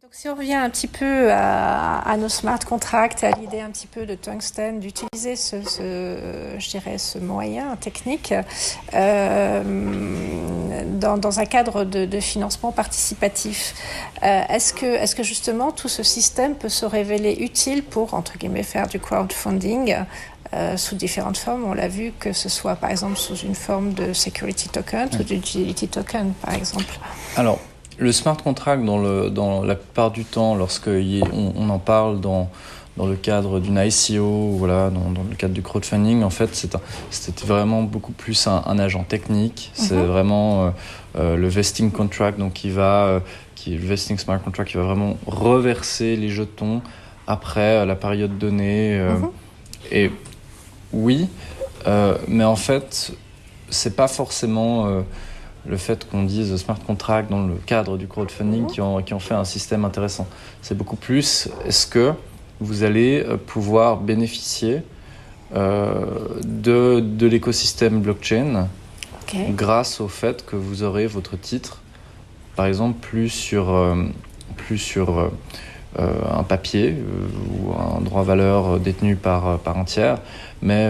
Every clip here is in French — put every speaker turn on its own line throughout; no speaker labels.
Donc, si on revient un petit peu à nos smart contracts, à l'idée un petit peu de Tungsten, d'utiliser je dirais, ce moyen technique dans un cadre de financement participatif, est-ce que justement tout ce système peut se révéler utile pour, entre guillemets, faire du crowdfunding sous différentes formes? On l'a vu, que ce soit par exemple sous une forme de security token ou d'utility token, par exemple.
Alors, le smart contract, dans la plupart du temps, lorsqu'on en parle dans le cadre d'une ICO, voilà, dans le cadre du crowdfunding, en fait, c'était vraiment beaucoup plus un agent technique. C'est vraiment le vesting contract, donc le vesting smart contract, qui va vraiment reverser les jetons après la période donnée. Et oui, mais en fait, c'est pas forcément le fait qu'on dise smart contract dans le cadre du crowdfunding qui en fait un système intéressant. C'est beaucoup plus, est-ce que vous allez pouvoir bénéficier de l'écosystème blockchain grâce au fait que vous aurez votre titre, par exemple, plus sur un papier ou un droit valeur détenu par un tiers, mais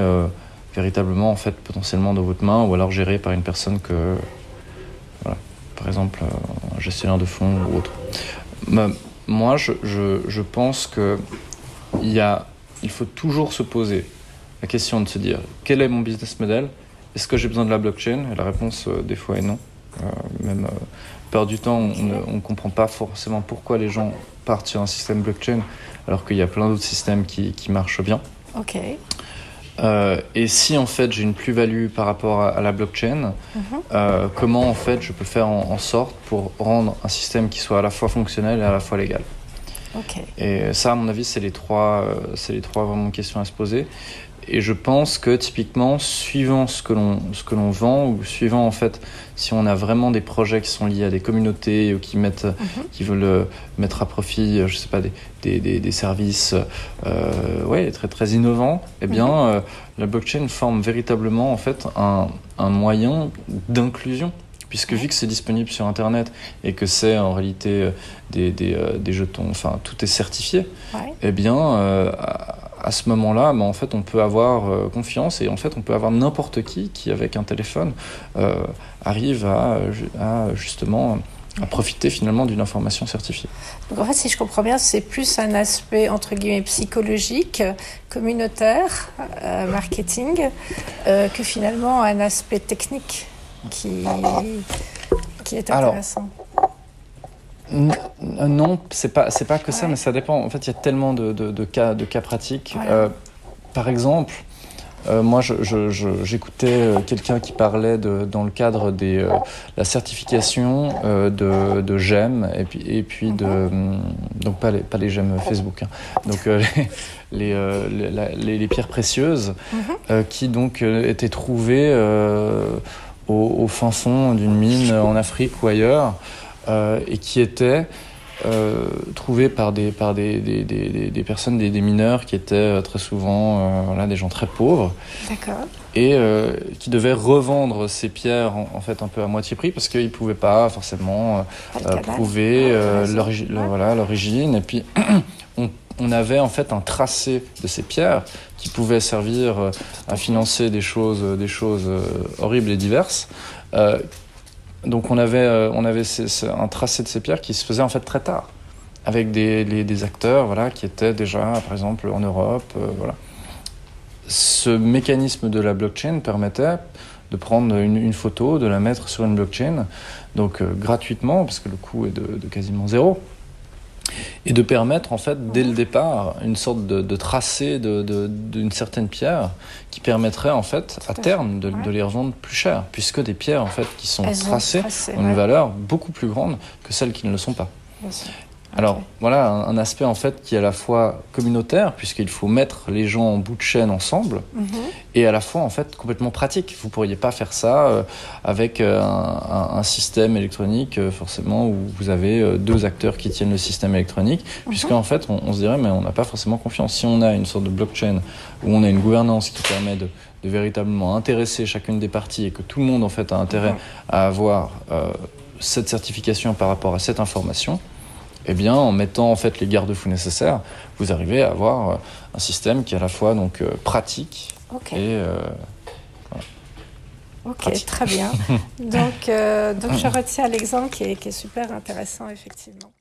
véritablement, en fait, potentiellement dans votre main, ou alors géré par une personne voilà, par exemple, un gestionnaire de fonds ou autre. Moi, je pense qu'il faut toujours se poser la question de se dire, quel est mon business model? Est-ce que j'ai besoin de la blockchain? Et la réponse, des fois, est non. Même peur du temps, on ne comprend pas forcément pourquoi les gens partent sur un système blockchain, alors qu'il y a plein d'autres systèmes qui marchent bien.
Ok.
Et si en fait j'ai une plus-value par rapport à la blockchain, comment en fait je peux faire en sorte pour rendre un système qui soit à la fois fonctionnel et à la fois légal. Et ça, à mon avis, c'est les trois vraiment questions à se poser. Et je pense que typiquement, suivant ce que l'on vend, ou suivant en fait si on a vraiment des projets qui sont liés à des communautés ou qui veulent mettre à profit, je sais pas, des services très très innovants, eh bien la blockchain forme véritablement en fait un moyen d'inclusion. Puisque vu que c'est disponible sur Internet et que c'est en réalité des jetons, enfin tout est certifié, eh bien à ce moment-là, en fait, on peut avoir confiance et en fait, on peut avoir n'importe qui avec un téléphone, arrive à justement à profiter finalement d'une information certifiée.
Donc en fait, si je comprends bien, c'est plus un aspect entre guillemets psychologique, communautaire, marketing, que finalement un aspect technique qui est intéressant.
Non, c'est pas que ça, mais ça dépend. En fait, il y a tellement de cas pratiques. Voilà. Par exemple, moi, j'écoutais quelqu'un qui parlait dans le cadre de la certification de GEM et puis donc pas les GEM Facebook, donc les pierres précieuses qui donc étaient trouvées au fin fond d'une mine en Afrique ou ailleurs. Et qui étaient trouvés par des personnes, des mineurs qui étaient très souvent des gens très pauvres.
D'accord.
Et qui devaient revendre ces pierres en fait un peu à moitié prix parce qu'ils ne pouvaient pas forcément prouver l'origine. Et puis on avait en fait un tracé de ces pierres qui pouvait servir à financer des choses horribles et diverses. Donc on avait un tracé de ces pierres qui se faisait en fait très tard, avec des acteurs qui étaient déjà, par exemple, en Europe. Ce mécanisme de la blockchain permettait de prendre une photo, de la mettre sur une blockchain, donc gratuitement, parce que le coût est de quasiment zéro, et de permettre en fait dès le départ une sorte de tracé d'une certaine pierre qui permettrait en fait à terme de les revendre plus cher, puisque des pierres en fait qui sont tracées ont une valeur beaucoup plus grande que celles qui ne le sont pas. Alors voilà un aspect en fait qui est à la fois communautaire, puisqu'il faut mettre les gens en bout de chaîne ensemble, et à la fois en fait complètement pratique. Vous pourriez pas faire ça avec un système électronique forcément où vous avez deux acteurs qui tiennent le système électronique, puisqu'en fait on se dirait mais on n'a pas forcément confiance. Si on a une sorte de blockchain où on a une gouvernance qui permet de véritablement intéresser chacune des parties et que tout le monde en fait a intérêt à avoir cette certification par rapport à cette information, eh bien, en mettant en fait les garde-fous nécessaires, vous arrivez à avoir un système qui est à la fois donc pratique et voilà.
Ok,
pratique.
très bien. Donc je retiens l'exemple qui est super intéressant, effectivement.